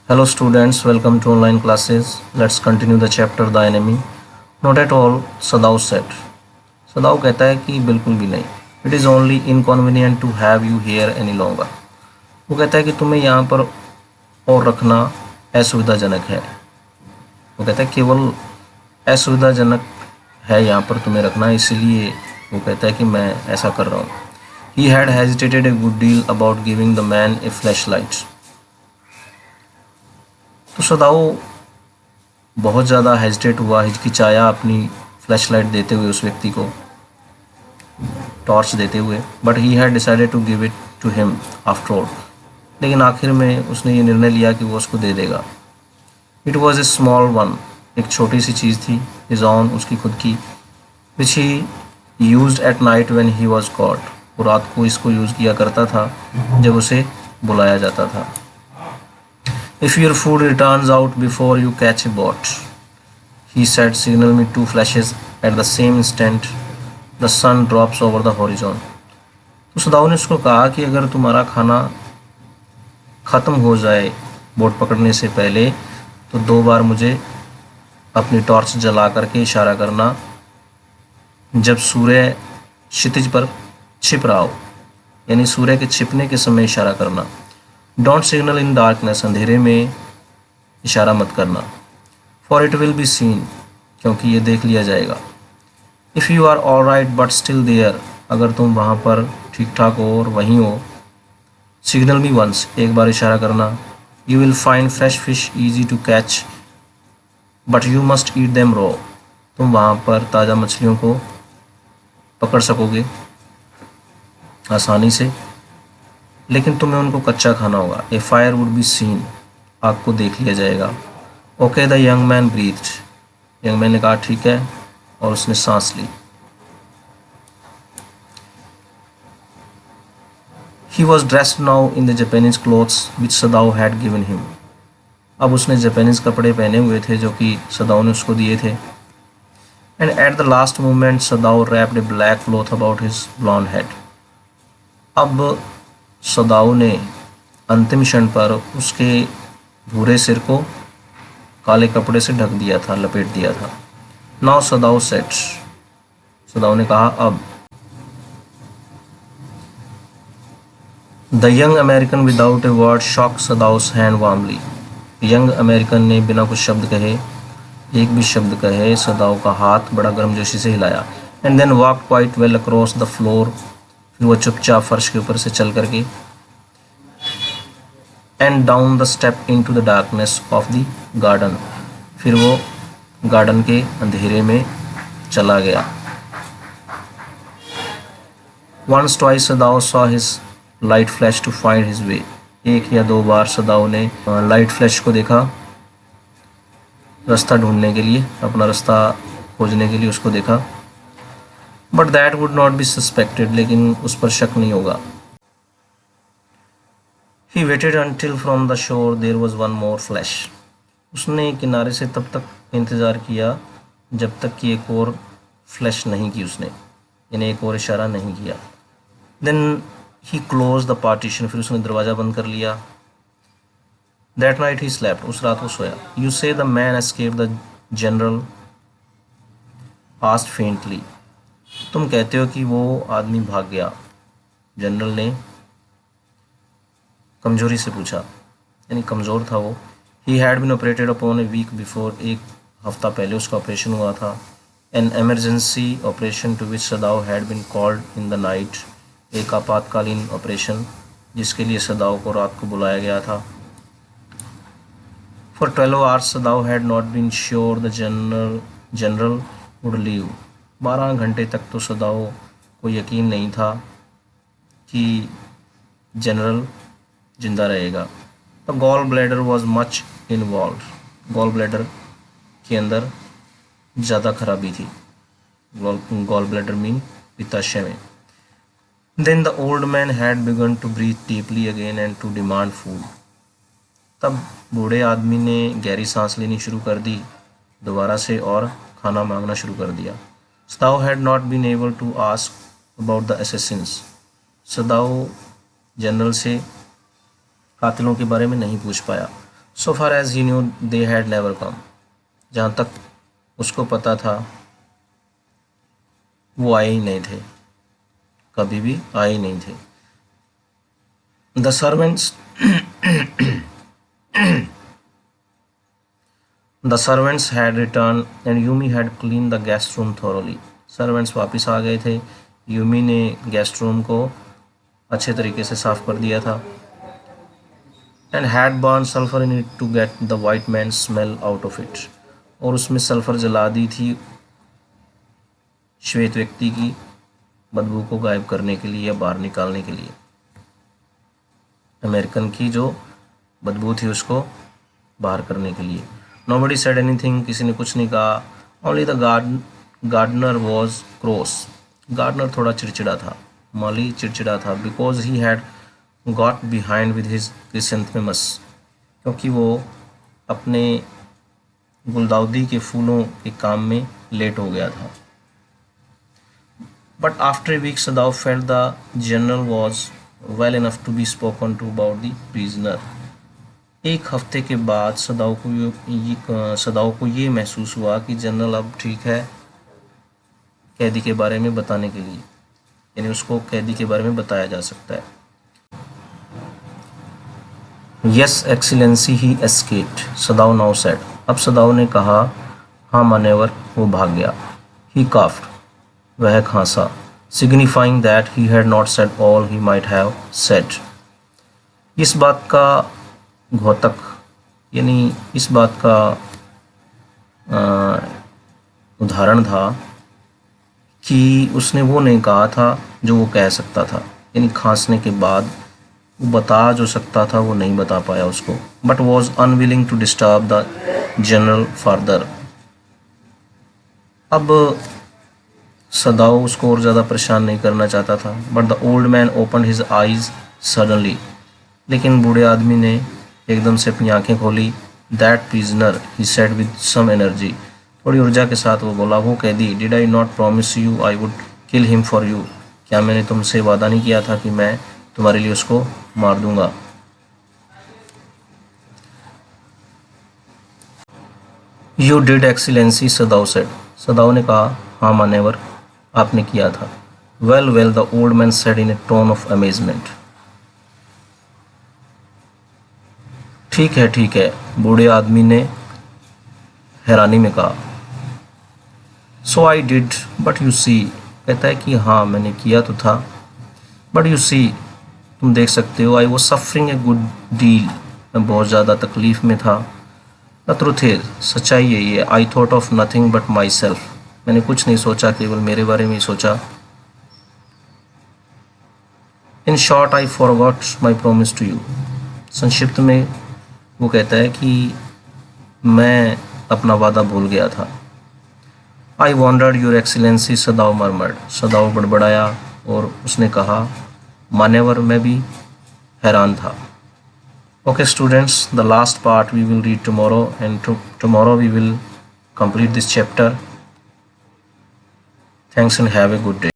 Hello students, welcome to online classes. Let's continue the chapter The Enemy. Not at all, सदाव said. सदाव कहता है कि बिल्कुल भी नहीं. It is only inconvenient to have you here any longer. वो कहता है कि तुम्हें यहाँ पर और रखना असुविधाजनक है. वो कहता है केवल असुविधाजनक है यहाँ पर तुम्हें रखना, इसलिए वो कहता है कि मैं ऐसा कर रहा हूँ. He had hesitated a good deal about giving the man a flashlight. तो सदाओ बहुत ज़्यादा हेजिटेट हुआ, हिचकिचाया अपनी फ्लैशलाइट देते हुए उस व्यक्ति को, टॉर्च देते हुए. But he had decided to give it to him after all. लेकिन आखिर में उसने ये निर्णय लिया कि वो उसको दे देगा. It was a small one, एक छोटी सी चीज़ थी. हिज ऑन, उसकी खुद की. Which he used at night when he was caught. वो रात को इसको यूज़ किया करता था जब उसे बुलाया जाता था. If your food returns out before you catch a boat, he said, signal me 2 flashes. At the same instant, the sun drops over the horizon. तो सदाव ने उसको कहा कि अगर तुम्हारा खाना ख़त्म हो जाए बोट पकड़ने से पहले, तो 2 बार मुझे अपनी टॉर्च जला करके इशारा करना जब सूर्य क्षितिज पर छिप रहा हो, यानी सूर्य के छिपने के समय इशारा करना. डोंट सिग्नल इन डार्कनेस, अंधेरे में इशारा मत करना. For it will be seen, क्योंकि ये देख लिया जाएगा. If you are all right but still there, अगर तुम वहाँ पर ठीक ठाक हो और वहीं हो. सिग्नल मी वंस, एक बार इशारा करना. You will find fresh fish easy to catch but you must eat them raw. तुम वहाँ पर ताज़ा मछलियों को पकड़ सकोगे आसानी से, लेकिन तुम्हें उनको कच्चा खाना होगा. A fire wood be seen, आग को देख लिया जाएगा. Okay the young man breathed, young man ने कहा ठीक है, और उसने सांस ली. He was dressed now in the Japanese clothes which Sadao had given him. अब उसने जापानीज कपड़े पहने हुए थे जो कि सदाओ ने उसको दिए थे. And at the last moment Sadao wrapped a black cloth about his blond head. अब सदाओ ने अंतिम क्षण पर उसके भूरे सिर को काले कपड़े से ढक दिया था, लपेट दिया था. नाउ सदाओ सेट, सदाओ ने कहा अब. The young American without a word shook Sadao's hand warmly. Young American ने बिना कुछ शब्द कहे, एक भी शब्द कहे, सदाओ का हाथ बड़ा गर्मजोशी से हिलाया. And then walk quite well across the floor. फिर वो चुपचाप फर्श के ऊपर से चल करके and down the step into the darkness of the garden. फिर वो गार्डन के अंधेरे में चला गया. Once twice Sadao saw his light flash to find his way. 1 या 2 बार सदाओ ने लाइट फ्लैश को देखा, रास्ता ढूंढने के लिए, अपना रास्ता खोजने के लिए उसको देखा. But that would not be suspected, लेकिन उस पर शक नहीं होगा. He waited until from the shore there was one more flash. उसने किनारे से तब तक इंतज़ार किया जब तक कि एक और फ्लैश नहीं की उसने, यानी एक और इशारा नहीं किया. Then he close the partition, फिर उसने दरवाज़ा बंद कर लिया. दैट नाइट ही स्लेप्ट, उस रात वो सोया. यू से the man escape the general asked faintly. तुम कहते हो कि वो आदमी भाग गया, जनरल ने कमजोरी से पूछा, यानी कमज़ोर था वो. He had been operated upon a week before, 1 हफ्ता पहले उसका ऑपरेशन हुआ था. An emergency operation to which Sadao had been called in the night, एक आपातकालीन ऑपरेशन जिसके लिए सदाओ को रात को बुलाया गया था. For 12 hours Sadao had not been sure the general would live. 12 घंटे तक तो सदाओ को यकीन नहीं था कि जनरल जिंदा रहेगा. The gall bladder was much involve, gall bladder के अंदर ज़्यादा खराबी थी. गॉल ब्लैडर मीन पित्ताशय में. Then the old man had began to breathe deeply again and to demand food. तब बूढ़े आदमी ने गहरी सांस लेनी शुरू कर दी दोबारा से और खाना मांगना शुरू कर दिया. Sadao had not been able to ask about the assassins. Sadao general से कातिलों के बारे में नहीं पूछ पाया. So far as he knew they had never come. जहाँ तक उसको पता था वो आए ही नहीं थे, कभी भी आए ही नहीं थे. The servants The servants had returned and Yumi had cleaned the guest room thoroughly. Servants वापस आ गए थे. यूमी ने गेस्ट रूम को अच्छे तरीके से साफ कर दिया था. And had burned sulfur in it to get the white man's smell out of it. और उसमें सल्फर जला दी थी श्वेत व्यक्ति की बदबू को गायब करने के लिए या बाहर निकालने के लिए. अमेरिकन की जो बदबू थी उसको बाहर करने के लिए. Nobody said anything. किसी ने कुछ नहीं कहा. Only the gardener was cross. Gardener थोड़ा चिड़चिड़ा था. माली चिड़चिड़ा था. Because he had got behind with his chrysanthemums. क्योंकि वो अपने गुलदाउदी के फूलों के काम में लेट हो गया था. But after a week, Sadao felt the general was well enough to be spoken to about the prisoner. एक हफ्ते के बाद सदाओ को ये महसूस हुआ कि जनरल अब ठीक है कैदी के बारे में बताने के लिए, यानी उसको कैदी के बारे में बताया जा सकता है. यस एक्सीलेंसी ही एस्केप्ड, सदाओ नाउ सेड. अब सदाओ ने कहा हाँ मान्यवर, वो भाग गया. ही काफ्ड, वह खांसा. Signifying that he had not said all he might have said. इस बात का घोतक, यानी इस बात का उदाहरण था कि उसने वो नहीं कहा था जो वो कह सकता था, यानी खांसने के बाद वो बता जो सकता था वो नहीं बता पाया उसको. But was unwilling to disturb the general further. अब सदाओ उसको और ज़्यादा परेशान नहीं करना चाहता था. But the old man open his eyes suddenly. लेकिन बूढ़े आदमी ने एकदम से अपनी आंखें खोली. That prisoner, he said with some energy. थोड़ी ऊर्जा के साथ वो बोला, वो कैदी. Did I not promise you I would kill him for you. क्या मैंने तुमसे वादा नहीं किया था कि मैं तुम्हारे लिए उसको मार दूंगा. You did excellency, Sadao said. Sadao ने कहा हाँ मान्यवर, आपने किया था. Well well, the old man said in a tone of amazement. ठीक है, बूढ़े आदमी ने हैरानी में कहा. So I did, but you see. कहता है कि हाँ मैंने किया तो था, बट यू सी, तुम देख सकते हो. I was suffering a good deal, मैं बहुत ज़्यादा तकलीफ़ में था. द ट्रुथ इज, सच्चाई यही है. I thought of nothing but my self. मैंने कुछ नहीं सोचा, केवल मेरे बारे में ही सोचा. In short I forgot my promise to you. संक्षिप्त में वो कहता है कि मैं अपना वादा भूल गया था. I wondered your excellency, Sadao murmured. Sadao बड़बड़ाया और उसने कहा मान्यवर, मैं भी हैरान था. Okay students, the last part we will read tomorrow and tomorrow we will complete this chapter. Thanks and have a good day.